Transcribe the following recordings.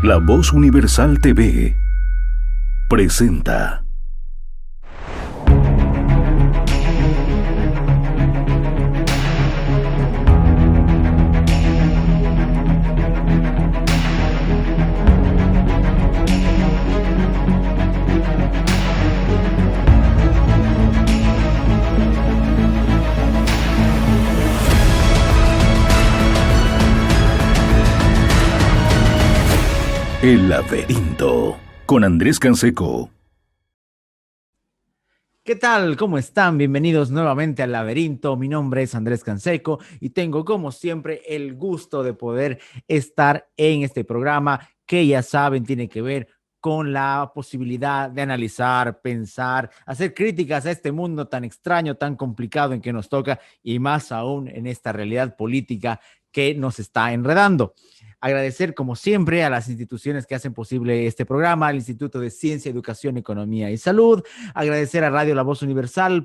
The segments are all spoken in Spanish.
La Voz Universal TV presenta El Laberinto con Andrés Canseco. ¿Qué tal? ¿Cómo están? Bienvenidos nuevamente al Laberinto. Mi nombre es Andrés Canseco y tengo, como siempre, el gusto de poder estar en este programa que ya saben tiene que ver con la posibilidad de analizar, pensar, hacer críticas a este mundo tan extraño, tan complicado en que nos toca y más aún en esta realidad política que nos está enredando. Agradecer, como siempre, a las instituciones que hacen posible este programa, al Instituto de Ciencia, Educación, Economía y Salud. Agradecer a Radio La Voz Universal,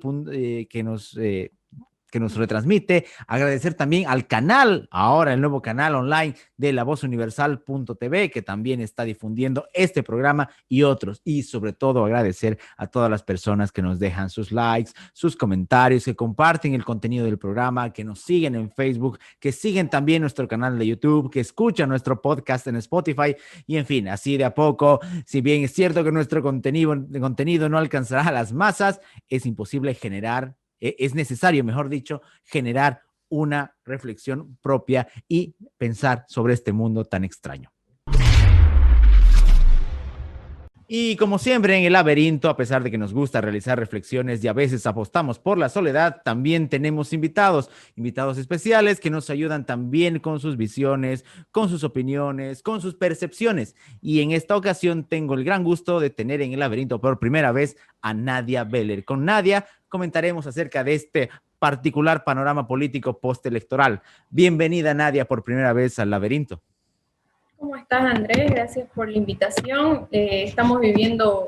que nos retransmite. Agradecer también al canal, ahora el nuevo canal online de lavozuniversal.tv, que también está difundiendo este programa y otros. Y sobre todo agradecer a todas las personas que nos dejan sus likes, sus comentarios, que comparten el contenido del programa, que nos siguen en Facebook, que siguen también nuestro canal de YouTube, que escuchan nuestro podcast en Spotify y en fin, así de a poco. Si bien es cierto que nuestro contenido no alcanzará a las masas, es imposible es necesario, mejor dicho, generar una reflexión propia y pensar sobre este mundo tan extraño. Y como siempre en el laberinto, a pesar de que nos gusta realizar reflexiones y a veces apostamos por la soledad, también tenemos invitados especiales que nos ayudan también con sus visiones, con sus opiniones, con sus percepciones. Y en esta ocasión tengo el gran gusto de tener en el laberinto por primera vez a Nadia Beller. Con Nadia comentaremos acerca de este particular panorama político postelectoral. Bienvenida, Nadia, por primera vez al laberinto. ¿Cómo estás, Andrés? Gracias por la invitación. Estamos viviendo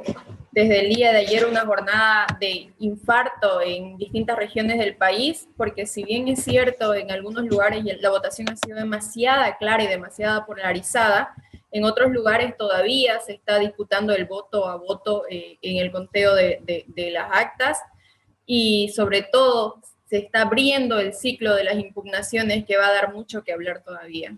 desde el día de ayer una jornada de infarto en distintas regiones del país, porque si bien es cierto, en algunos lugares la votación ha sido demasiado clara y demasiado polarizada, en otros lugares todavía se está disputando el voto a voto en el conteo de las actas y sobre todo se está abriendo el ciclo de las impugnaciones que va a dar mucho que hablar todavía.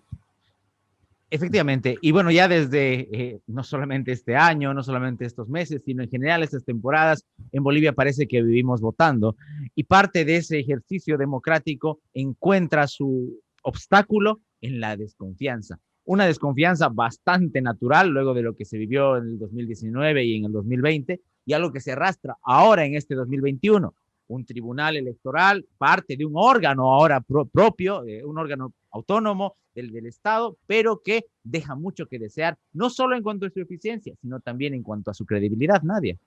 Efectivamente, y bueno, ya desde no solamente este año, no solamente estos meses, sino en general estas temporadas, en Bolivia parece que vivimos votando y parte de ese ejercicio democrático encuentra su obstáculo en la desconfianza. Una desconfianza bastante natural luego de lo que se vivió en el 2019 y en el 2020 y algo que se arrastra ahora en este 2021. Un tribunal electoral, parte de un órgano ahora propio, un órgano autónomo del Estado, pero que deja mucho que desear, no solo en cuanto a su eficiencia, sino también en cuanto a su credibilidad, Nadia.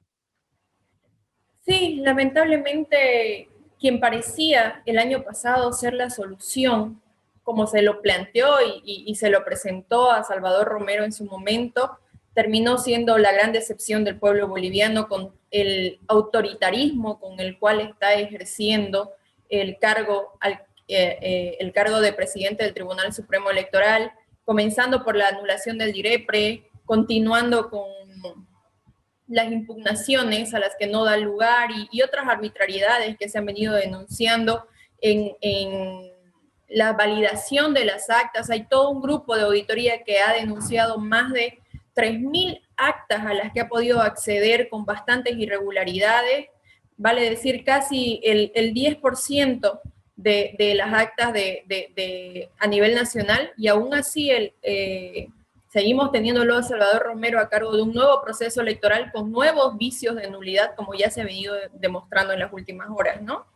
Sí, lamentablemente quien parecía el año pasado ser la solución, como se lo planteó y se lo presentó a Salvador Romero en su momento, terminó siendo la gran decepción del pueblo boliviano con el autoritarismo con el cual está ejerciendo el cargo de presidente del Tribunal Supremo Electoral, comenzando por la anulación del DIREPRE, continuando con las impugnaciones a las que no da lugar y otras arbitrariedades que se han venido denunciando en la validación de las actas. Hay todo un grupo de auditoría que ha denunciado más de 3.000 actas a las que ha podido acceder con bastantes irregularidades, vale decir casi el 10% de las actas a nivel nacional, y aún así seguimos teniéndolo a Salvador Romero a cargo de un nuevo proceso electoral con nuevos vicios de nulidad, como ya se ha venido demostrando en las últimas horas, ¿no?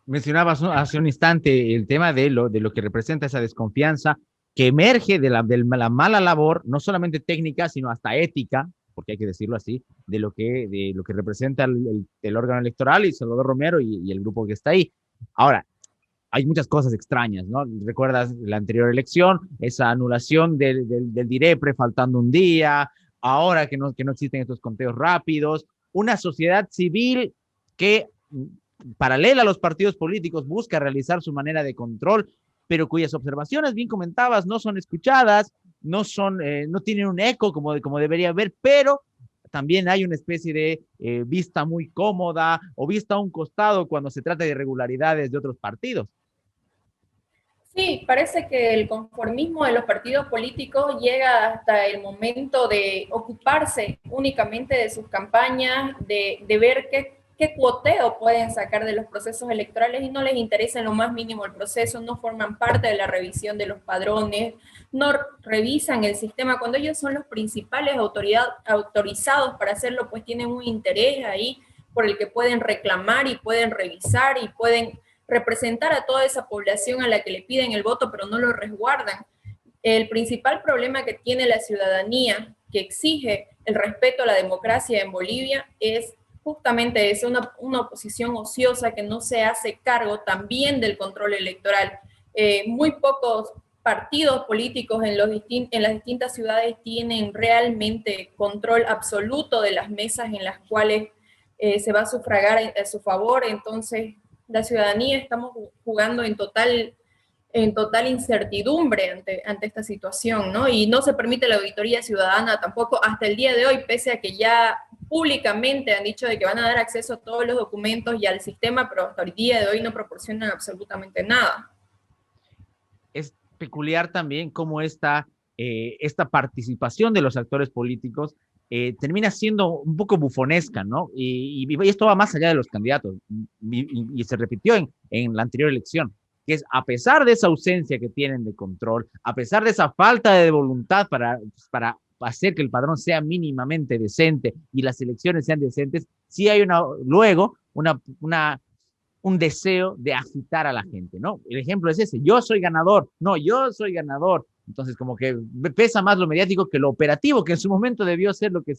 Mencionabas hace un instante el tema de lo que representa esa desconfianza que emerge de la mala labor, no solamente técnica, sino hasta ética, porque hay que decirlo así, de lo que representa el órgano electoral y Salvador Romero y el grupo que está ahí. Ahora, hay muchas cosas extrañas, ¿no? ¿Recuerdas la anterior elección? Esa anulación del DIREPRE faltando un día, ahora que no existen estos conteos rápidos, una sociedad civil que, paralela a los partidos políticos, busca realizar su manera de control, pero cuyas observaciones, bien comentabas, no son escuchadas, no tienen un eco como debería haber, pero también hay una especie de vista muy cómoda o vista a un costado cuando se trata de irregularidades de otros partidos. Sí, parece que el conformismo de los partidos políticos llega hasta el momento de ocuparse únicamente de sus campañas, de ver qué cuoteo pueden sacar de los procesos electorales y no les interesa en lo más mínimo el proceso, no forman parte de la revisión de los padrones, no revisan el sistema. Cuando ellos son los principales autorizados para hacerlo, pues tienen un interés ahí por el que pueden reclamar y pueden revisar y pueden representar a toda esa población a la que le piden el voto, pero no lo resguardan. El principal problema que tiene la ciudadanía que exige el respeto a la democracia en Bolivia es justamente eso, una oposición ociosa que no se hace cargo también del control electoral. Muy pocos partidos políticos en las distintas ciudades tienen realmente control absoluto de las mesas en las cuales se va a sufragar a su favor. Entonces, la ciudadanía estamos jugando en total incertidumbre ante esta situación, ¿no? Y no se permite la auditoría ciudadana tampoco hasta el día de hoy, pese a que ya públicamente han dicho de que van a dar acceso a todos los documentos y al sistema, pero hasta el día de hoy no proporcionan absolutamente nada. Es peculiar también cómo esta participación de los actores políticos termina siendo un poco bufonesca, ¿no? Y esto va más allá de los candidatos, y se repitió en la anterior elección, que es a pesar de esa ausencia que tienen de control, a pesar de esa falta de voluntad para hacer que el padrón sea mínimamente decente y las elecciones sean decentes, sí hay luego un deseo de agitar a la gente, ¿no? El ejemplo es ese, yo soy ganador, no, yo soy ganador. Entonces, como que pesa más lo mediático que lo operativo, que en su momento debió ser lo que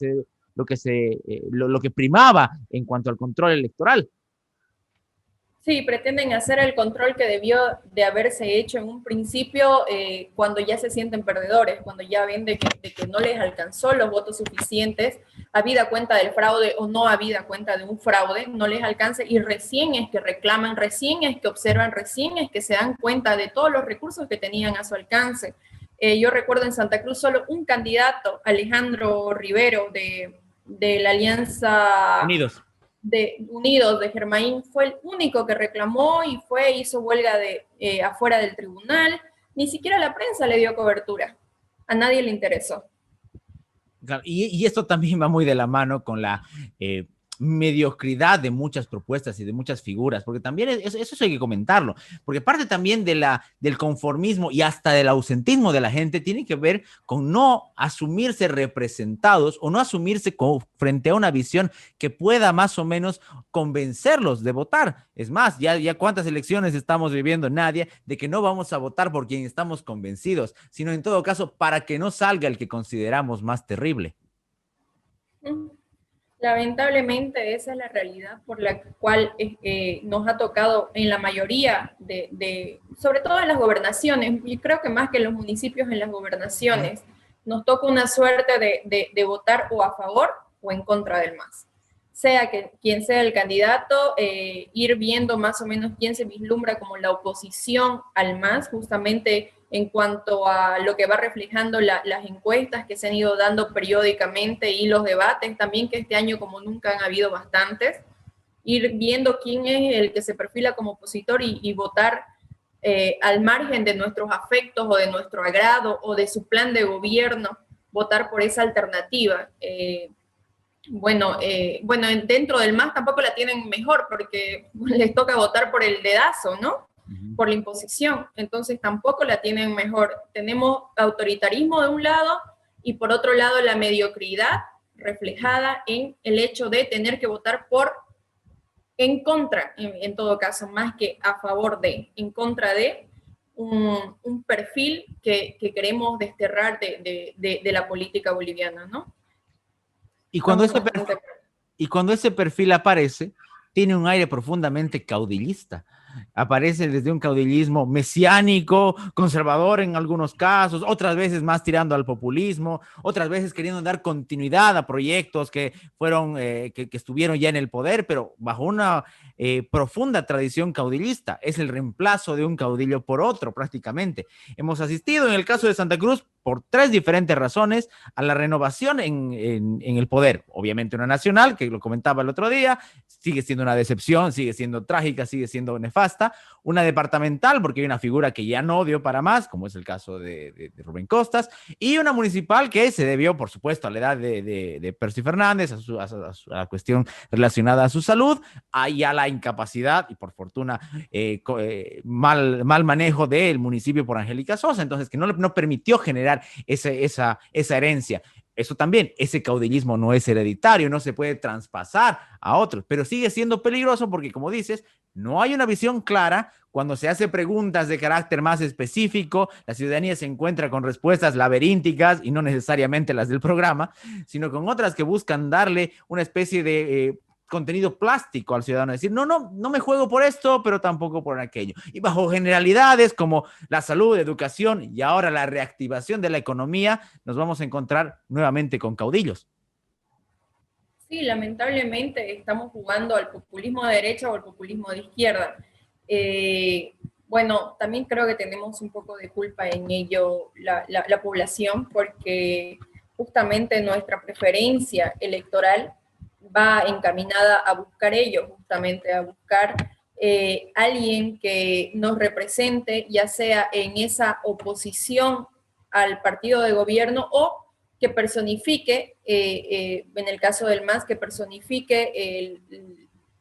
primaba en cuanto al control electoral. Sí, pretenden hacer el control que debió de haberse hecho en un principio cuando ya se sienten perdedores, cuando ya ven de que no les alcanzó los votos suficientes, habida cuenta del fraude o no habida cuenta de un fraude, no les alcanza y recién es que reclaman, recién es que observan, recién es que se dan cuenta de todos los recursos que tenían a su alcance. Yo recuerdo en Santa Cruz solo un candidato, Alejandro Rivero, de la Alianza Unidos de Germain, fue el único que reclamó y hizo huelga afuera del tribunal. Ni siquiera la prensa le dio cobertura. A nadie le interesó. Y esto también va muy de la mano con la mediocridad de muchas propuestas y de muchas figuras, porque también eso hay que comentarlo, porque parte también del conformismo y hasta del ausentismo de la gente tiene que ver con no asumirse representados o no asumirse frente a una visión que pueda más o menos convencerlos de votar. Es más, ya cuántas elecciones estamos viviendo, Nadia, de que no vamos a votar por quien estamos convencidos, sino en todo caso para que no salga el que consideramos más terrible. Lamentablemente esa es la realidad por la cual nos ha tocado en la mayoría sobre todo en las gobernaciones, y creo que más que en los municipios, en las gobernaciones, nos toca una suerte de votar o a favor o en contra del MAS. Sea quien sea el candidato, ir viendo más o menos quién se vislumbra como la oposición al MAS, justamente en cuanto a lo que va reflejando las encuestas que se han ido dando periódicamente y los debates también, que este año como nunca han habido bastantes, ir viendo quién es el que se perfila como opositor y votar al margen de nuestros afectos o de nuestro agrado o de su plan de gobierno, votar por esa alternativa. Dentro del MAS tampoco la tienen mejor porque les toca votar por el dedazo, ¿no? Por la imposición, entonces tampoco la tienen mejor. Tenemos autoritarismo de un lado y por otro lado la mediocridad reflejada en el hecho de tener que votar en contra, en todo caso, más que a favor en contra de un perfil que queremos desterrar de la política boliviana, ¿no? Y cuando ese perfil aparece, tiene un aire profundamente caudillista. Aparece desde un caudillismo mesiánico, conservador en algunos casos, otras veces más tirando al populismo, otras veces queriendo dar continuidad a proyectos que fueron, que estuvieron ya en el poder, pero bajo una profunda tradición caudillista. Es el reemplazo de un caudillo por otro prácticamente. Hemos asistido en el caso de Santa Cruz por tres diferentes razones a la renovación en el poder. Obviamente una nacional, que lo comentaba el otro día, sigue siendo una decepción, sigue siendo trágica, sigue siendo nefasta. Una departamental, porque hay una figura que ya no dio para más, como es el caso de Rubén Costas, y una municipal que se debió, por supuesto, a la edad de Percy Fernández, a la cuestión relacionada a su salud, y a la incapacidad, y por fortuna, mal manejo del municipio por Angélica Sosa, entonces que no permitió generar esa herencia. Eso también, ese caudillismo no es hereditario, no se puede traspasar a otros, pero sigue siendo peligroso porque, como dices, no hay una visión clara. Cuando se hace preguntas de carácter más específico, la ciudadanía se encuentra con respuestas laberínticas y no necesariamente las del programa, sino con otras que buscan darle una especie de contenido plástico al ciudadano, decir, no me juego por esto, pero tampoco por aquello. Y bajo generalidades como la salud, educación y ahora la reactivación de la economía, nos vamos a encontrar nuevamente con caudillos. Sí, lamentablemente estamos jugando al populismo de derecha o al populismo de izquierda. Bueno, también creo que tenemos un poco de culpa en ello la población, porque justamente nuestra preferencia electoral va encaminada a buscar ello, justamente a buscar alguien que nos represente, ya sea en esa oposición al partido de gobierno o que personifique, en el caso del MAS, que personifique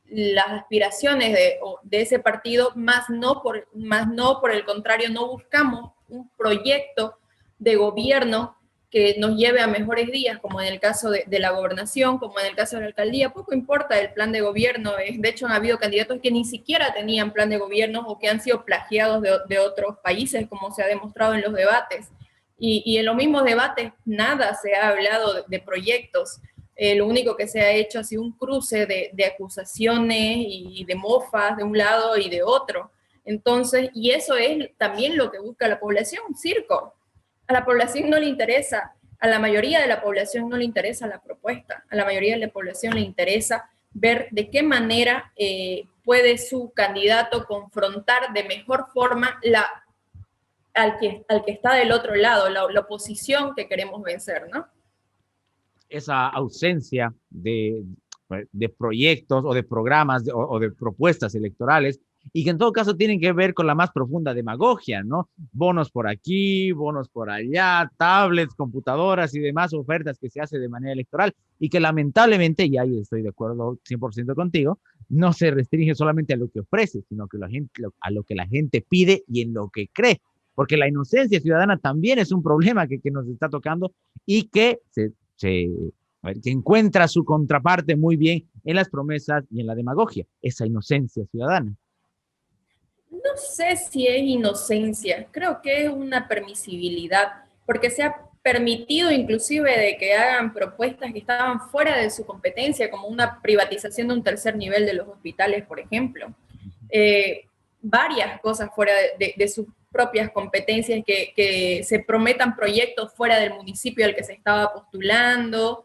las aspiraciones de ese partido, más no por el contrario, no buscamos un proyecto de gobierno que nos lleve a mejores días, como en el caso de la gobernación, como en el caso de la alcaldía. Poco importa el plan de gobierno. De hecho, han habido candidatos que ni siquiera tenían plan de gobierno o que han sido plagiados de otros países, como se ha demostrado en los debates. Y en los mismos debates nada se ha hablado de proyectos. Lo único que se ha hecho ha sido un cruce de acusaciones y de mofas de un lado y de otro. Entonces, y eso es también lo que busca la población, un circo. A la población no le interesa, a la mayoría de la población no le interesa la propuesta, a la mayoría de la población le interesa ver de qué manera puede su candidato confrontar de mejor forma al que está del otro lado, la oposición que queremos vencer, ¿no? Esa ausencia de proyectos o de programas o de propuestas electorales y que en todo caso tienen que ver con la más profunda demagogia, ¿no? Bonos por aquí, bonos por allá, tablets, computadoras y demás ofertas que se hace de manera electoral y que lamentablemente, y ahí estoy de acuerdo 100% contigo, no se restringe solamente a lo que ofrece, sino que a lo que la gente pide y en lo que cree, porque la inocencia ciudadana también es un problema que nos está tocando y que que encuentra su contraparte muy bien en las promesas y en la demagogia, esa inocencia ciudadana. No sé si es inocencia, creo que es una permisibilidad, porque se ha permitido inclusive de que hagan propuestas que estaban fuera de su competencia, como una privatización de un tercer nivel de los hospitales, por ejemplo. Varias cosas fuera de sus propias competencias, que se prometan proyectos fuera del municipio al que se estaba postulando.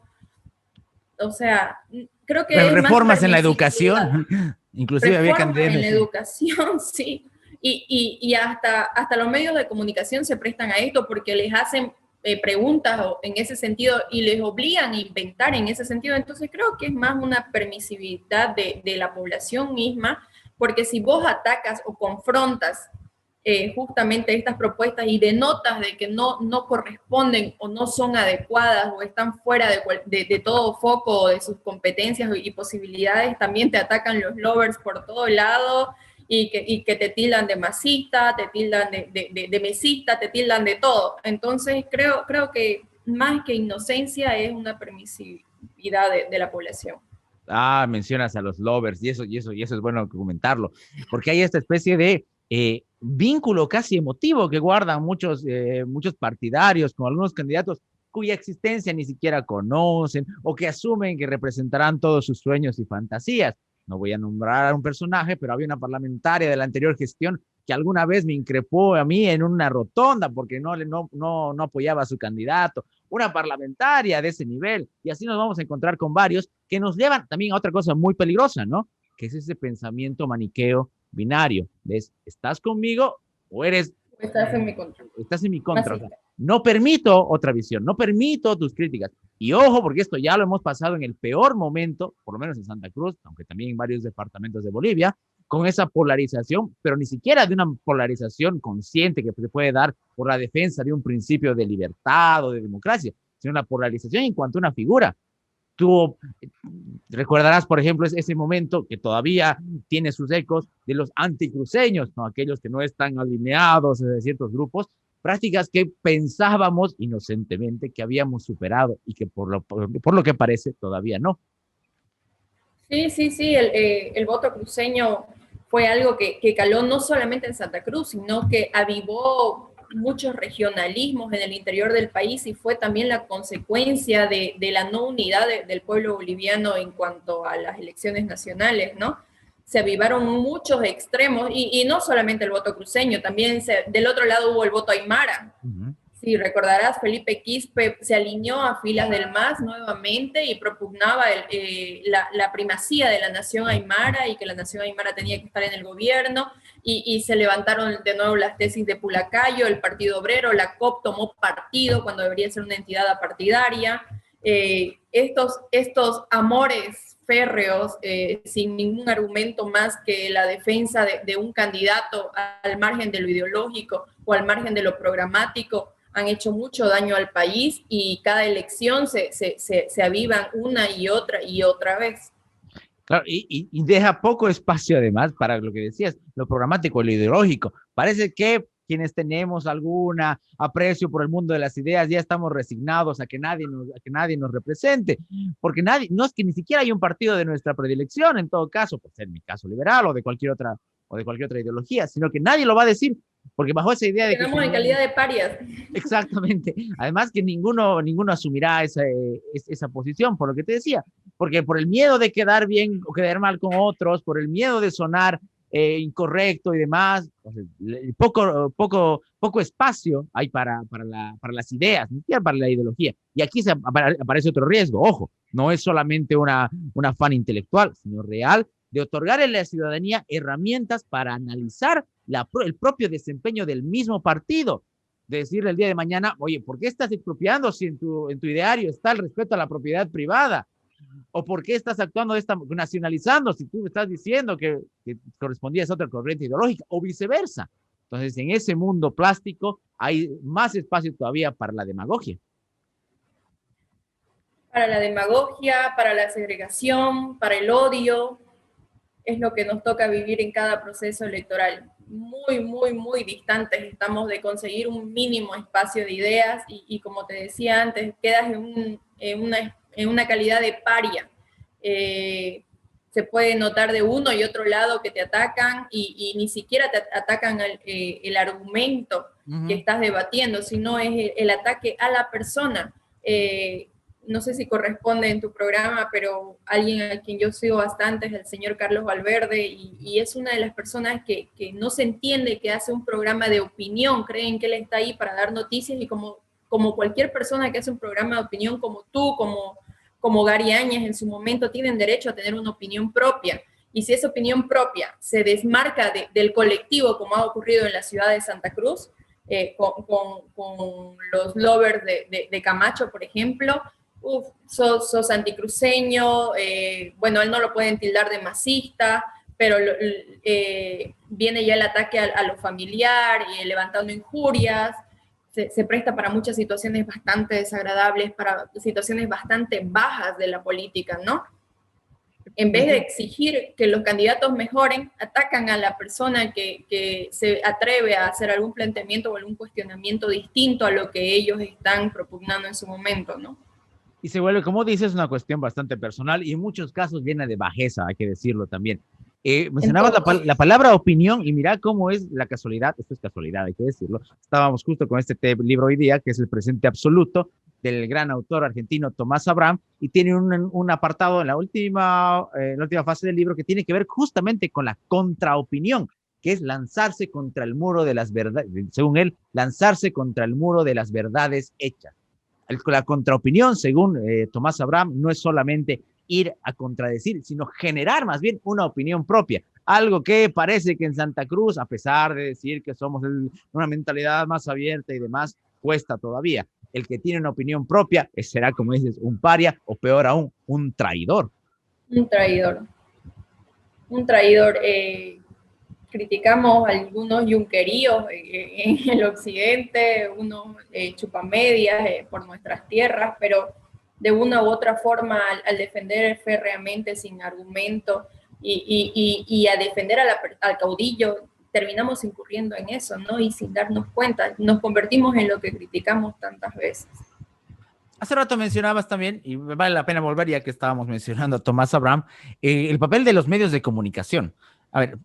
O sea, creo que pero es reformas más en la educación, inclusive había candidatos. En la educación, sí. Y hasta los medios de comunicación se prestan a esto porque les hacen preguntas en ese sentido y les obligan a inventar en ese sentido. Entonces creo que es más una permisividad de la población misma, porque si vos atacas o confrontas justamente estas propuestas y denotas de que no corresponden o no son adecuadas o están fuera de todo foco o de sus competencias y posibilidades, también te atacan los lovers por todo lado y que te tildan de masista, te tildan de mesista, te tildan de todo. Entonces creo que más que inocencia es una permisividad de la población. Mencionas a los lovers y eso es bueno comentarlo, porque hay esta especie de vínculo casi emotivo que guardan muchos partidarios con algunos candidatos cuya existencia ni siquiera conocen o que asumen que representarán todos sus sueños y fantasías. No voy a nombrar a un personaje, pero había una parlamentaria de la anterior gestión que alguna vez me increpó a mí en una rotonda porque no apoyaba a su candidato. Una parlamentaria de ese nivel. Y así nos vamos a encontrar con varios que nos llevan también a otra cosa muy peligrosa, ¿no? Que es ese pensamiento maniqueo binario. ¿Ves? ¿Estás conmigo o eres... Estás en mi contra. Estás en mi contra. O sea, no permito otra visión, no permito tus críticas. Y ojo, porque esto ya lo hemos pasado en el peor momento, por lo menos en Santa Cruz, aunque también en varios departamentos de Bolivia, con esa polarización, pero ni siquiera de una polarización consciente que se puede dar por la defensa de un principio de libertad o de democracia, sino la polarización en cuanto a una figura. Tú recordarás, por ejemplo, ese momento que todavía tiene sus ecos de los anticruceños, ¿no? Aquellos que no están alineados de ciertos grupos, prácticas que pensábamos inocentemente que habíamos superado y que por lo que parece todavía no. Sí, sí, sí, el voto cruceño fue algo que caló no solamente en Santa Cruz, sino que avivó muchos regionalismos en el interior del país y fue también la consecuencia de la no unidad del pueblo boliviano en cuanto a las elecciones nacionales, ¿no? Se avivaron muchos extremos y no solamente el voto cruceño, también del otro lado hubo el voto aymara. Uh-huh. Sí, recordarás, Felipe Quispe se alineó a filas del MAS nuevamente y propugnaba la primacía de la nación aymara y que la nación aymara tenía que estar en el gobierno y se levantaron de nuevo las tesis de Pulacayo, el Partido Obrero, la COP tomó partido cuando debería ser una entidad apartidaria. Estos amores férreos, sin ningún argumento más que la defensa de un candidato al margen de lo ideológico o al margen de lo programático, han hecho mucho daño al país y cada elección se avivan una y otra vez. Claro, y deja poco espacio además para lo que decías, lo programático, lo ideológico. Parece que quienes tenemos alguna aprecio por el mundo de las ideas ya estamos resignados a que nadie nos represente, porque no es que ni siquiera hay un partido de nuestra predilección, en todo caso, por ser mi caso liberal o de cualquier otra ideología, sino que nadie lo va a decir. Porque bajo esa idea de que... Estamos en calidad de parias. Exactamente. Además que ninguno asumirá esa posición, por lo que te decía. Porque por el miedo de quedar bien o quedar mal con otros, por el miedo de sonar incorrecto y demás, poco espacio hay para las ideas, ni siquiera para la ideología. Y aquí aparece otro riesgo. Ojo, no es solamente un afán intelectual, sino real de otorgar a la ciudadanía herramientas para analizar el propio desempeño del mismo partido. De decirle el día de mañana, oye, ¿por qué estás expropiando si en tu ideario está el respeto a la propiedad privada? ¿O por qué estás actuando nacionalizando si tú estás diciendo que correspondía a otra corriente ideológica? O viceversa. Entonces, en ese mundo plástico hay más espacio todavía para la demagogia. Para la demagogia, para la segregación, para el odio, es lo que nos toca vivir en cada proceso electoral. Muy, muy, muy distantes estamos de conseguir un mínimo espacio de ideas y como te decía antes, quedas en una calidad de paria. Se puede notar de uno y otro lado que te atacan y ni siquiera te atacan el argumento que estás debatiendo, sino es el ataque a la persona. No sé si corresponde en tu programa, pero alguien a quien yo sigo bastante es el señor Carlos Valverde y es una de las personas que no se entiende que hace un programa de opinión, creen que él está ahí para dar noticias y como cualquier persona que hace un programa de opinión como tú, como Gary Áñez en su momento, tienen derecho a tener una opinión propia. Y si esa opinión propia se desmarca del colectivo, como ha ocurrido en la ciudad de Santa Cruz, con los lovers de Camacho, por ejemplo, sos anticruceño, bueno, él no lo pueden tildar de masista, pero viene ya el ataque a lo familiar y levantando injurias, se presta para muchas situaciones bastante desagradables, para situaciones bastante bajas de la política, ¿no? En vez de exigir que los candidatos mejoren, atacan a la persona que se atreve a hacer algún planteamiento o algún cuestionamiento distinto a lo que ellos están propugnando en su momento, ¿no? Y se vuelve, como dices, una cuestión bastante personal y en muchos casos viene de bajeza, hay que decirlo también. Mencionabas la palabra opinión y mira cómo es la casualidad, esto es casualidad, hay que decirlo. Estábamos justo con este libro hoy día, que es El presente absoluto, del gran autor argentino Tomás Abraham, y tiene un apartado en la última fase del libro que tiene que ver justamente con la contraopinión, que es lanzarse contra el muro de las verdades, según él, lanzarse contra el muro de las verdades hechas. La contraopinión, según Tomás Abraham, no es solamente ir a contradecir, sino generar más bien una opinión propia. Algo que parece que en Santa Cruz, a pesar de decir que somos una mentalidad más abierta y demás, cuesta todavía. El que tiene una opinión propia será, como dices, un paria o peor aún, un traidor. Un traidor. Un traidor. Criticamos algunos yunqueríos en el occidente, unos chupamedias por nuestras tierras, pero de una u otra forma, al defender férreamente, sin argumento, y a defender al caudillo, terminamos incurriendo en eso, ¿no? Y sin darnos cuenta, nos convertimos en lo que criticamos tantas veces. Hace rato mencionabas también, y vale la pena volver ya que estábamos mencionando a Tomás Abraham, el papel de los medios de comunicación. A ver,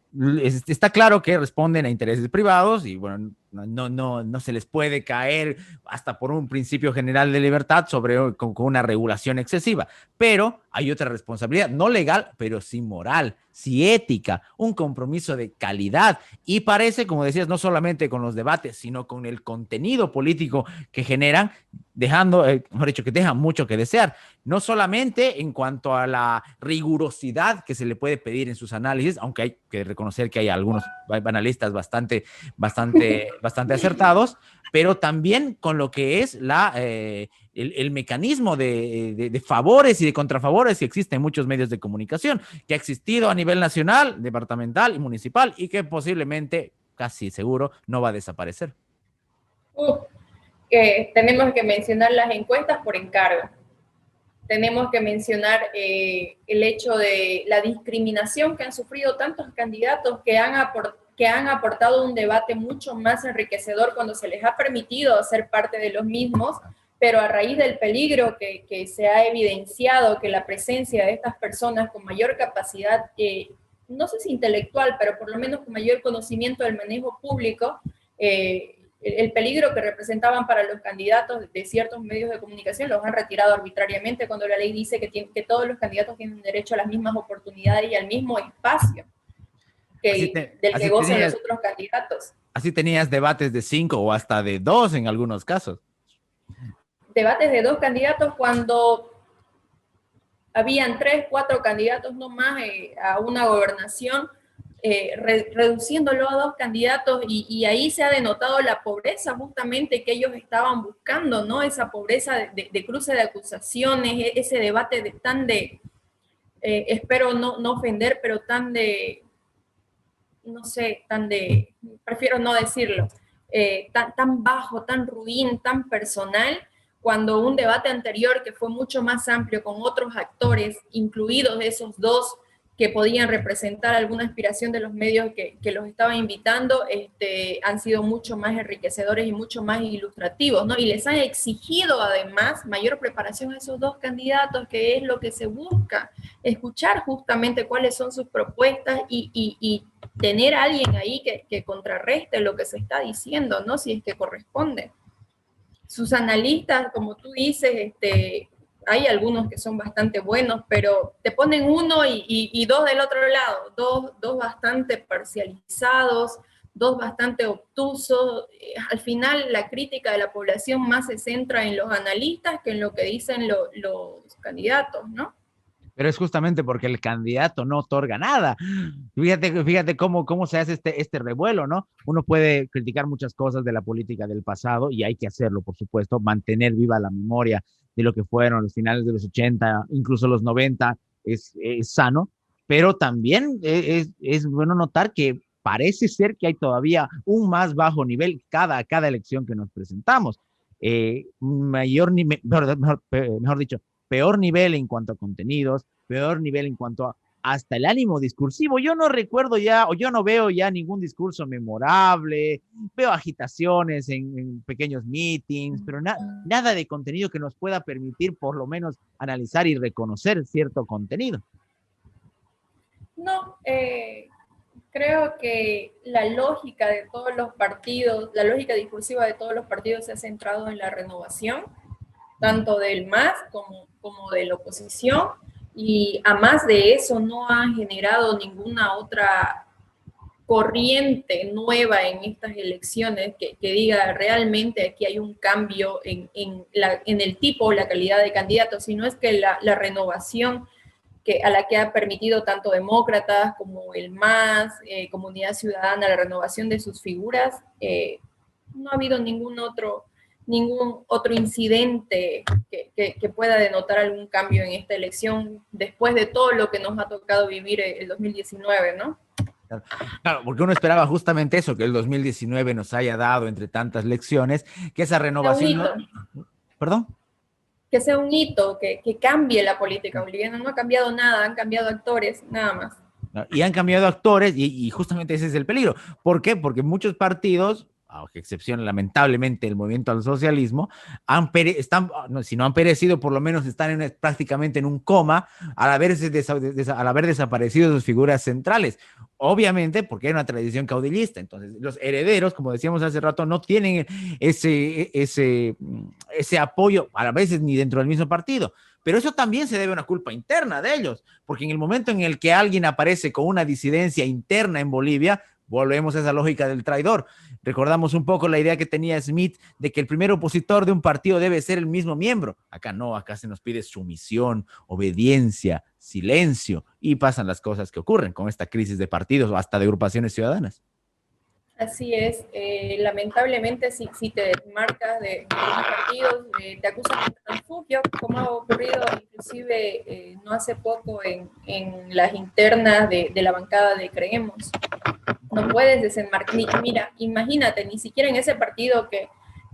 está claro que responden a intereses privados y bueno, no se les puede caer hasta por un principio general de libertad con una regulación excesiva, pero hay otra responsabilidad, no legal, pero sí moral, sí ética, un compromiso de calidad y parece, como decías, no solamente con los debates, sino con el contenido político que generan, mejor dicho, que dejan mucho que desear, no solamente en cuanto a la rigurosidad que se le puede pedir en sus análisis, aunque hay que reconocer que hay algunos analistas bastante acertados, pero también con lo que es el mecanismo de favores y de contrafavores que existe en muchos medios de comunicación, que ha existido a nivel nacional, departamental y municipal, y que posiblemente, casi seguro, no va a desaparecer. Tenemos que mencionar las encuestas por encargo. Tenemos que mencionar el hecho de la discriminación que han sufrido tantos candidatos que han aportado un debate mucho más enriquecedor cuando se les ha permitido ser parte de los mismos, pero a raíz del peligro que se ha evidenciado, que la presencia de estas personas con mayor capacidad, no sé si intelectual, pero por lo menos con mayor conocimiento del manejo público, el peligro que representaban para los candidatos de ciertos medios de comunicación los han retirado arbitrariamente cuando la ley dice que todos los candidatos tienen derecho a las mismas oportunidades y al mismo espacio del que gozan los otros candidatos. Así tenías debates de 5 o hasta de 2 en algunos casos. Debates de 2 candidatos cuando habían 3, 4 candidatos no más a una gobernación, reduciéndolo a 2 candidatos y ahí se ha denotado la pobreza justamente que ellos estaban buscando, ¿no? Esa pobreza de cruce de acusaciones, ese debate espero no ofender, pero prefiero no decirlo, tan bajo, tan ruin, tan personal, cuando un debate anterior que fue mucho más amplio con otros actores, incluidos esos 2 que podían representar alguna aspiración de los medios que los estaban invitando, han sido mucho más enriquecedores y mucho más ilustrativos, ¿no? Y les han exigido además mayor preparación a esos 2 candidatos, que es lo que se busca, escuchar justamente cuáles son sus propuestas y tener a alguien ahí que contrarreste lo que se está diciendo, ¿no? Si es que corresponde. Sus analistas, como tú dices, hay algunos que son bastante buenos, pero te ponen uno y 2 del otro lado, dos bastante parcializados, 2 bastante obtusos. Al final, la crítica de la población más se centra en los analistas que en lo que dicen los candidatos, ¿no? Pero es justamente porque el candidato no otorga nada. Fíjate cómo se hace este revuelo, ¿no? Uno puede criticar muchas cosas de la política del pasado y hay que hacerlo, por supuesto, mantener viva la memoria de lo que fueron los finales de los 80, incluso los 90, es sano, pero también es bueno notar que parece ser que hay todavía un más bajo nivel cada elección que nos presentamos. Mejor dicho, peor nivel en cuanto a contenidos, peor nivel en cuanto a hasta el ánimo discursivo. Yo no recuerdo ya, o yo no veo ya ningún discurso memorable, veo agitaciones en pequeños meetings, pero nada de contenido que nos pueda permitir por lo menos analizar y reconocer cierto contenido. No, creo que la lógica de todos los partidos, la lógica discursiva de todos los partidos se ha centrado en la renovación, tanto del MAS como de la oposición, y a más de eso no han generado ninguna otra corriente nueva en estas elecciones que diga realmente aquí hay un cambio en el tipo o la calidad de candidatos, sino es que la renovación a la que ha permitido tanto demócratas como el MAS, Comunidad Ciudadana, la renovación de sus figuras, no ha habido ningún otro ningún otro incidente que pueda denotar algún cambio en esta elección después de todo lo que nos ha tocado vivir el 2019, ¿no? Claro, porque uno esperaba justamente eso, que el 2019 nos haya dado, entre tantas lecciones, que esa renovación... ¿Perdón? Que sea un hito, que cambie la política boliviana. No ha cambiado nada, han cambiado actores, nada más. Y han cambiado actores y justamente ese es el peligro. ¿Por qué? Porque muchos partidos, a excepción lamentablemente del movimiento al socialismo, están, no, si no han perecido, por lo menos están prácticamente en un coma al haber desaparecido sus figuras centrales. Obviamente porque hay una tradición caudillista. Entonces, los herederos, como decíamos hace rato, no tienen ese apoyo, a veces ni dentro del mismo partido. Pero eso también se debe a una culpa interna de ellos, porque en el momento en el que alguien aparece con una disidencia interna en Bolivia, volvemos a esa lógica del traidor. Recordamos un poco la idea que tenía Smith de que el primer opositor de un partido debe ser el mismo miembro. Acá no, acá se nos pide sumisión, obediencia, silencio, y pasan las cosas que ocurren con esta crisis de partidos o hasta de agrupaciones ciudadanas. Así es, lamentablemente si te marcas de partidos, te acusan de transfugio, como ha ocurrido inclusive no hace poco en las internas de la bancada de Creemos. No puedes desenmarcar, mira, imagínate, ni siquiera en ese partido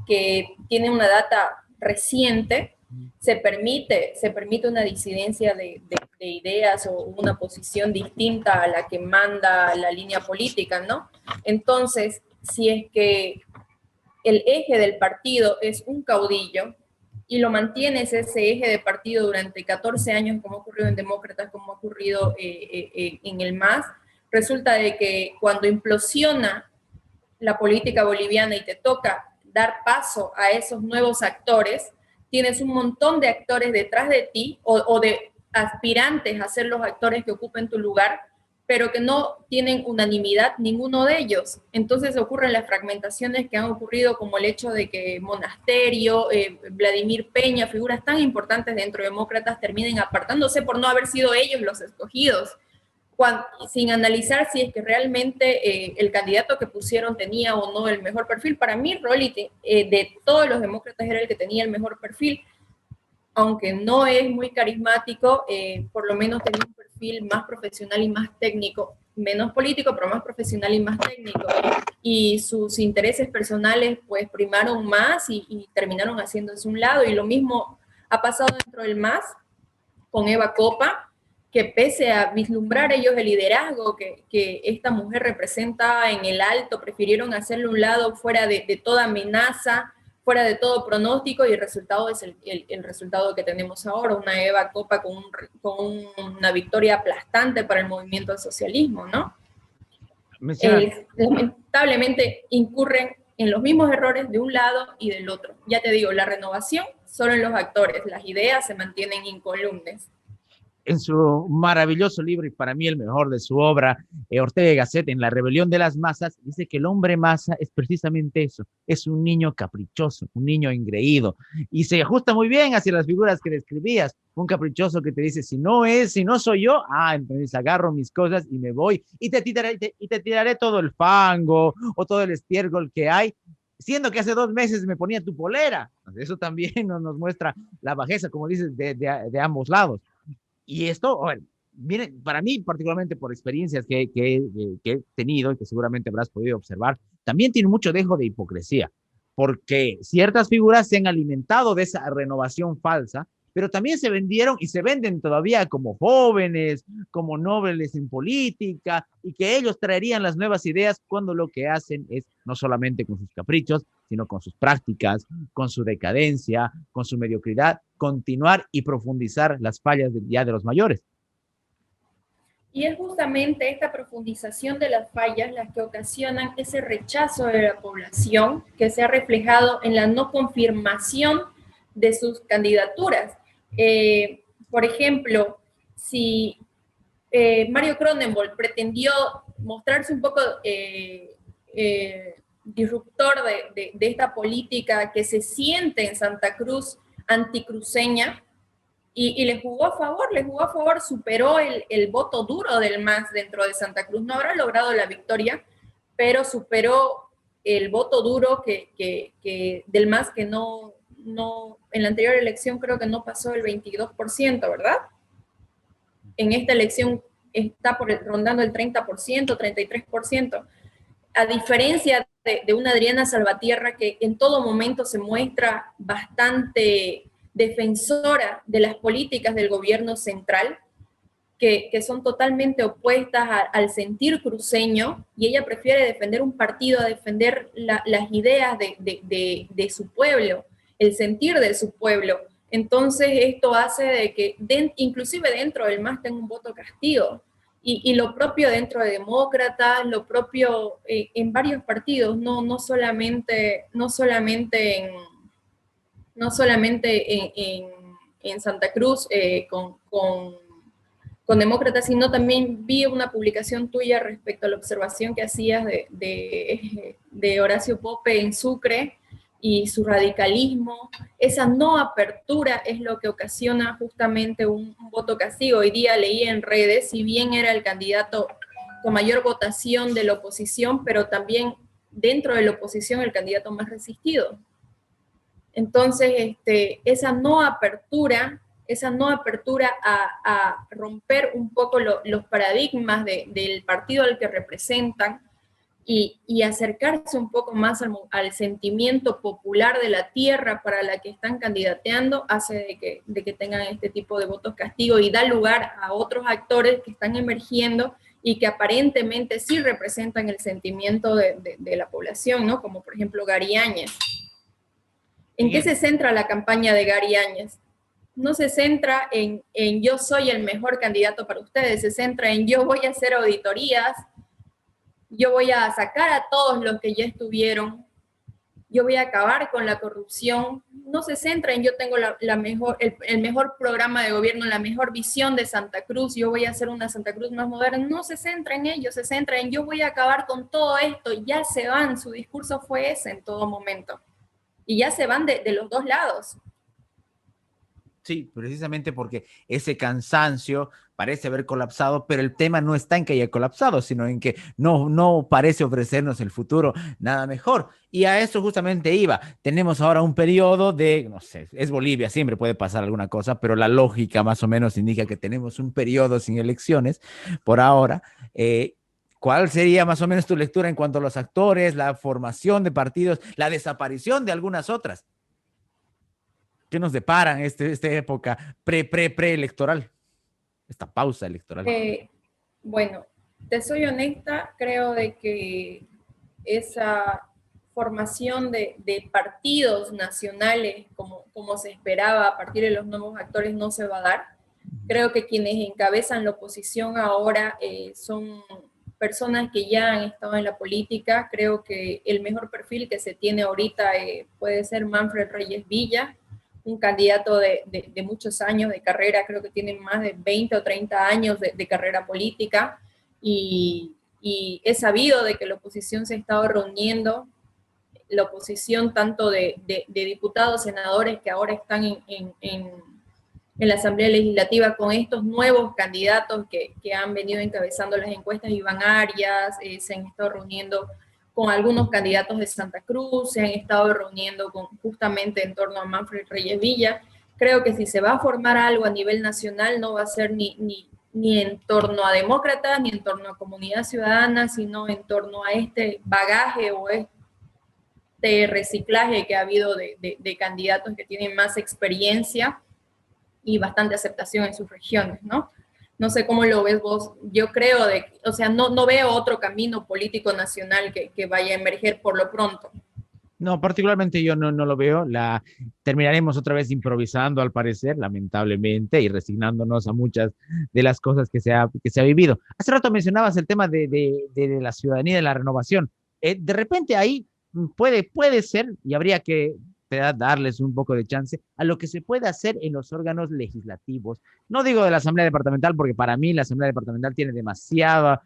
que tiene una data reciente, se permite una disidencia de ideas o una posición distinta a la que manda la línea política, ¿no? Entonces, si es que el eje del partido es un caudillo y lo mantienes ese eje de partido durante 14 años, como ha ocurrido en Demócratas, como ha ocurrido en el MAS, resulta de que cuando implosiona la política boliviana y te toca dar paso a esos nuevos actores, tienes un montón de actores detrás de ti o de aspirantes a ser los actores que ocupen tu lugar, pero que no tienen unanimidad ninguno de ellos. Entonces ocurren las fragmentaciones que han ocurrido, como el hecho de que Monasterio, Vladimir Peña, figuras tan importantes dentro de Demócratas, terminen apartándose por no haber sido ellos los escogidos, sin analizar si es que realmente el candidato que pusieron tenía o no el mejor perfil. Para mí, Rolly, de todos los demócratas era el que tenía el mejor perfil, aunque no es muy carismático, por lo menos tenía un perfil más profesional y más técnico, menos político, pero más profesional y más técnico. Y sus intereses personales pues primaron más y terminaron haciéndose un lado. Y lo mismo ha pasado dentro del MAS con Eva Copa, que pese a vislumbrar ellos el liderazgo que esta mujer representa en el alto, prefirieron hacerle un lado fuera de toda amenaza, fuera de todo pronóstico, y el resultado es el resultado que tenemos ahora, una Eva Copa con una victoria aplastante para el movimiento al socialismo, ¿no? Lamentablemente incurren en los mismos errores de un lado y del otro. Ya te digo, la renovación solo en los actores, las ideas se mantienen incólumes. En su maravilloso libro, y para mí el mejor de su obra, Ortega y Gasset, en La rebelión de las masas, dice que el hombre masa es precisamente eso, es un niño caprichoso, un niño engreído, y se ajusta muy bien hacia las figuras que describías, un caprichoso que te dice, si no soy yo, entonces agarro mis cosas y me voy, y te tiraré todo el fango, o todo el estiércol que hay, siendo que hace 2 meses me ponía tu polera. Eso también nos muestra la bajeza, como dices, de ambos lados. Y esto, bueno, viene para mí, particularmente por experiencias que he tenido y que seguramente habrás podido observar, también tiene mucho dejo de hipocresía, porque ciertas figuras se han alimentado de esa renovación falsa, pero también se vendieron y se venden todavía como jóvenes, como nobles en política, y que ellos traerían las nuevas ideas cuando lo que hacen es no solamente con sus caprichos, sino con sus prácticas, con su decadencia, con su mediocridad, continuar y profundizar las fallas de los mayores. Y es justamente esta profundización de las fallas las que ocasionan ese rechazo de la población que se ha reflejado en la no confirmación de sus candidaturas. Por ejemplo, si Mario Cronenberg pretendió mostrarse un poco disruptor de esta política que se siente en Santa Cruz anticruceña, y le jugó a favor, superó el voto duro del MAS dentro de Santa Cruz. No habrá logrado la victoria, pero superó el voto duro que del MAS que no, en la anterior elección creo que no pasó el 22%, ¿verdad? En esta elección está rondando el 30%, 33%. A diferencia de una Adriana Salvatierra que en todo momento se muestra bastante defensora de las políticas del gobierno central, que son totalmente opuestas al sentir cruceño, y ella prefiere defender un partido a defender las ideas de su pueblo, el sentir de su pueblo. Entonces esto hace de que inclusive dentro del MAS tenga un voto castigo. Y lo propio dentro de demócratas, lo propio en varios partidos, no solamente en Santa Cruz con demócratas, sino también vi una publicación tuya respecto a la observación que hacías de Horacio Pope en Sucre y su radicalismo. Esa no apertura es lo que ocasiona justamente un voto castigo. Hoy día leí en redes, si bien era el candidato con mayor votación de la oposición, pero también dentro de la oposición el candidato más resistido. Entonces, esa no apertura a romper un poco los paradigmas del partido al que representan, y acercarse un poco más al sentimiento popular de la tierra para la que están candidateando, hace de que tengan este tipo de votos castigo, y da lugar a otros actores que están emergiendo y que aparentemente sí representan el sentimiento de la población, ¿no? Como por ejemplo Gary Áñez. ¿En qué se centra la campaña de Gary Áñez? No se centra en yo soy el mejor candidato para ustedes, se centra en yo voy a hacer auditorías, yo voy a sacar a todos los que ya estuvieron, yo voy a acabar con la corrupción. No se centra en yo tengo el mejor programa de gobierno, la mejor visión de Santa Cruz, yo voy a hacer una Santa Cruz más moderna. No se centra en ello, se centra en yo voy a acabar con todo esto. Ya se van, su discurso fue ese en todo momento. Y ya se van de los dos lados. Sí, precisamente porque ese cansancio parece haber colapsado, pero el tema no está en que haya colapsado, sino en que no parece ofrecernos el futuro nada mejor. Y a eso justamente iba. Tenemos ahora un periodo de, no sé, es Bolivia, siempre puede pasar alguna cosa, pero la lógica más o menos indica que tenemos un periodo sin elecciones por ahora. ¿Cuál sería más o menos tu lectura en cuanto a los actores, la formación de partidos, la desaparición de algunas otras? ¿Qué nos deparan esta época preelectoral? Esta pausa electoral. Bueno, te soy honesta, creo de que esa formación de partidos nacionales como se esperaba a partir de los nuevos actores no se va a dar. Creo que quienes encabezan la oposición ahora son personas que ya han estado en la política. Creo que el mejor perfil que se tiene ahorita puede ser Manfred Reyes Villa, un candidato de muchos años de carrera, creo que tiene más de 20 o 30 años de carrera política, y es sabido de que la oposición se ha estado reuniendo, la oposición tanto de diputados, senadores que ahora están en la Asamblea Legislativa con estos nuevos candidatos que han venido encabezando las encuestas, Iván Arias, se han estado reuniendo con algunos candidatos de Santa Cruz, se han estado reuniendo justamente en torno a Manfred Reyes Villa. Creo que si se va a formar algo a nivel nacional, no va a ser ni en torno a demócratas, ni en torno a comunidad ciudadana, sino en torno a este bagaje o este reciclaje que ha habido de candidatos que tienen más experiencia y bastante aceptación en sus regiones, ¿no? No sé cómo lo ves vos. Yo creo no veo otro camino político nacional que vaya a emerger por lo pronto. No, particularmente yo no lo veo. Terminaremos otra vez improvisando, al parecer, lamentablemente, y resignándonos a muchas de las cosas que se ha vivido. Hace rato mencionabas el tema de la ciudadanía, de la renovación. De repente ahí puede ser, y habría que darles un poco de chance a lo que se puede hacer en los órganos legislativos. No digo de la Asamblea Departamental, porque para mí la Asamblea Departamental tiene demasiado,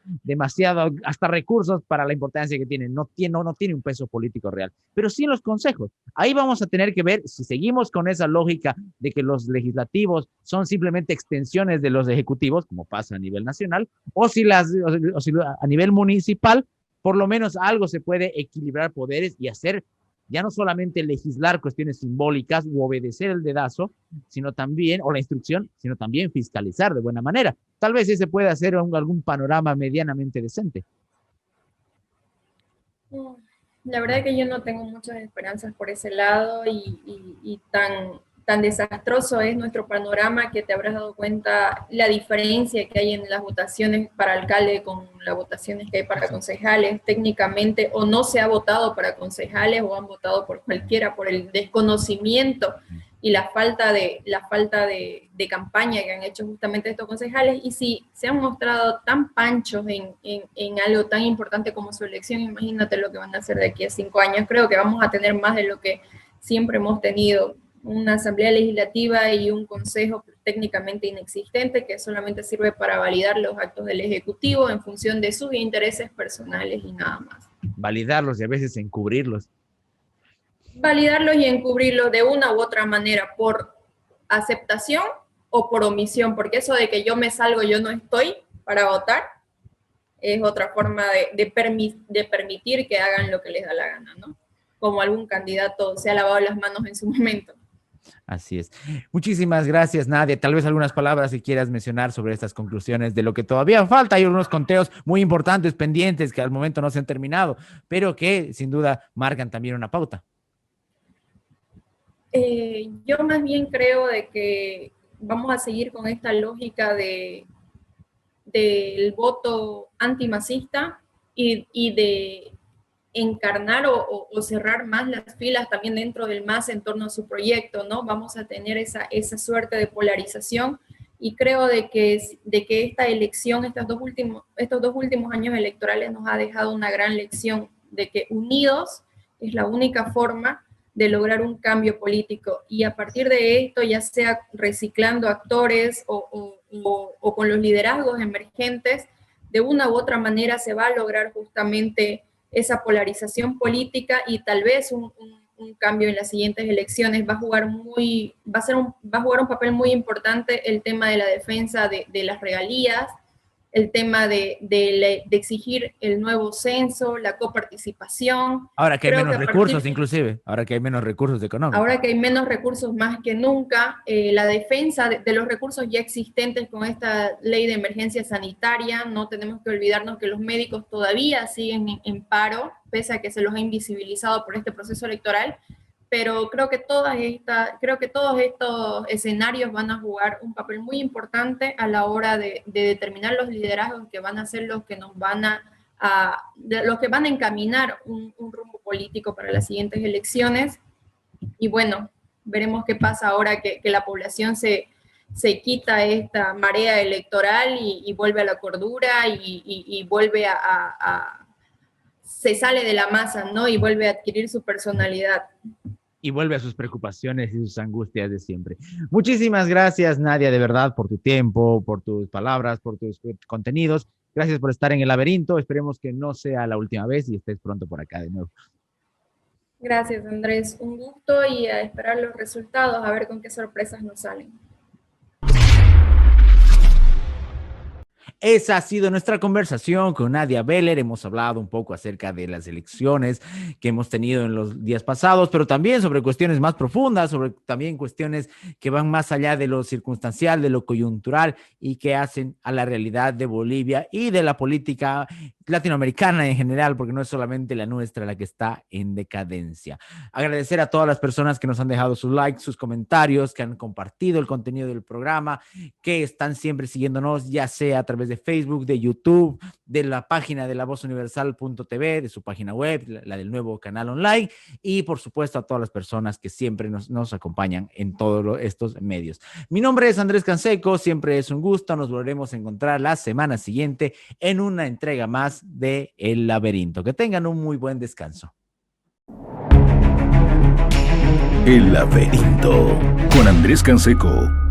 hasta recursos para la importancia que tiene. No tiene un peso político real, pero sí en los consejos. Ahí vamos a tener que ver si seguimos con esa lógica de que los legislativos son simplemente extensiones de los ejecutivos, como pasa a nivel nacional, o si a nivel municipal por lo menos algo se puede equilibrar poderes y hacer ya no solamente legislar cuestiones simbólicas u obedecer el dedazo, sino también, o la instrucción, sino también fiscalizar de buena manera. Tal vez sí se puede hacer algún panorama medianamente decente. La verdad es que yo no tengo muchas esperanzas por ese lado y tan desastroso es nuestro panorama que te habrás dado cuenta la diferencia que hay en las votaciones para alcalde con las votaciones que hay para concejales. Técnicamente o no se ha votado para concejales o han votado por cualquiera por el desconocimiento y la falta de campaña que han hecho justamente estos concejales. Y si se han mostrado tan panchos en algo tan importante como su elección, imagínate lo que van a hacer de aquí a 5 años. Creo que vamos a tener más de lo que siempre hemos tenido, una asamblea legislativa y un consejo técnicamente inexistente que solamente sirve para validar los actos del Ejecutivo en función de sus intereses personales y nada más. Validarlos y a veces encubrirlos. Validarlos y encubrirlos de una u otra manera, por aceptación o por omisión, porque eso de que yo me salgo, yo no estoy para votar, es otra forma de permitir que hagan lo que les da la gana, ¿no? Como algún candidato se ha lavado las manos en su momento. Así es. Muchísimas gracias, Nadia. Tal vez algunas palabras que quieras mencionar sobre estas conclusiones de lo que todavía falta. Hay unos conteos muy importantes pendientes que al momento no se han terminado, pero que sin duda marcan también una pauta. Yo más bien creo de que vamos a seguir con esta lógica del voto antimacista y de encarnar o cerrar más las filas también dentro del MAS en torno a su proyecto, ¿no? Vamos a tener esa suerte de polarización y creo de que esta elección, estos dos últimos años electorales nos ha dejado una gran lección de que unidos es la única forma de lograr un cambio político, y a partir de esto, ya sea reciclando actores o con los liderazgos emergentes, de una u otra manera se va a lograr justamente esa polarización política y tal vez un cambio en las siguientes elecciones. Va a jugar un papel muy importante el tema de la defensa de las regalías, el tema de exigir el nuevo censo, la coparticipación. Ahora que hay menos recursos, inclusive, ahora que hay menos recursos económicos. Ahora que hay menos recursos más que nunca, la defensa de los recursos ya existentes con esta ley de emergencia sanitaria. No tenemos que olvidarnos que los médicos todavía siguen en paro, pese a que se los ha invisibilizado por este proceso electoral. Pero creo que todos estos escenarios van a jugar un papel muy importante a la hora de determinar los liderazgos que van a ser los que nos van los que van a encaminar un rumbo político para las siguientes elecciones. Y bueno, veremos qué pasa ahora que la población se quita esta marea electoral y vuelve a la cordura y vuelve se sale de la masa, ¿no? Y vuelve a adquirir su personalidad. Y vuelve a sus preocupaciones y sus angustias de siempre. Muchísimas gracias, Nadia, de verdad, por tu tiempo, por tus palabras, por tus contenidos. Gracias por estar en El Laberinto. Esperemos que no sea la última vez y estés pronto por acá de nuevo. Gracias, Andrés. Un gusto y a esperar los resultados, a ver con qué sorpresas nos salen. Esa ha sido nuestra conversación con Nadia Beller. Hemos hablado un poco acerca de las elecciones que hemos tenido en los días pasados, pero también sobre cuestiones más profundas, sobre también cuestiones que van más allá de lo circunstancial, de lo coyuntural y que hacen a la realidad de Bolivia y de la política latinoamericana en general, porque no es solamente la nuestra la que está en decadencia. Agradecer a todas las personas que nos han dejado sus likes, sus comentarios, que han compartido el contenido del programa, que están siempre siguiéndonos, ya sea a través de Facebook, de YouTube, de la página de lavozuniversal.tv, de su página web, la del nuevo canal online, y por supuesto a todas las personas que siempre nos acompañan en todos estos medios. Mi nombre es Andrés Canseco, siempre es un gusto, nos volveremos a encontrar la semana siguiente en una entrega más de El Laberinto. Que tengan un muy buen descanso. El Laberinto con Andrés Canseco.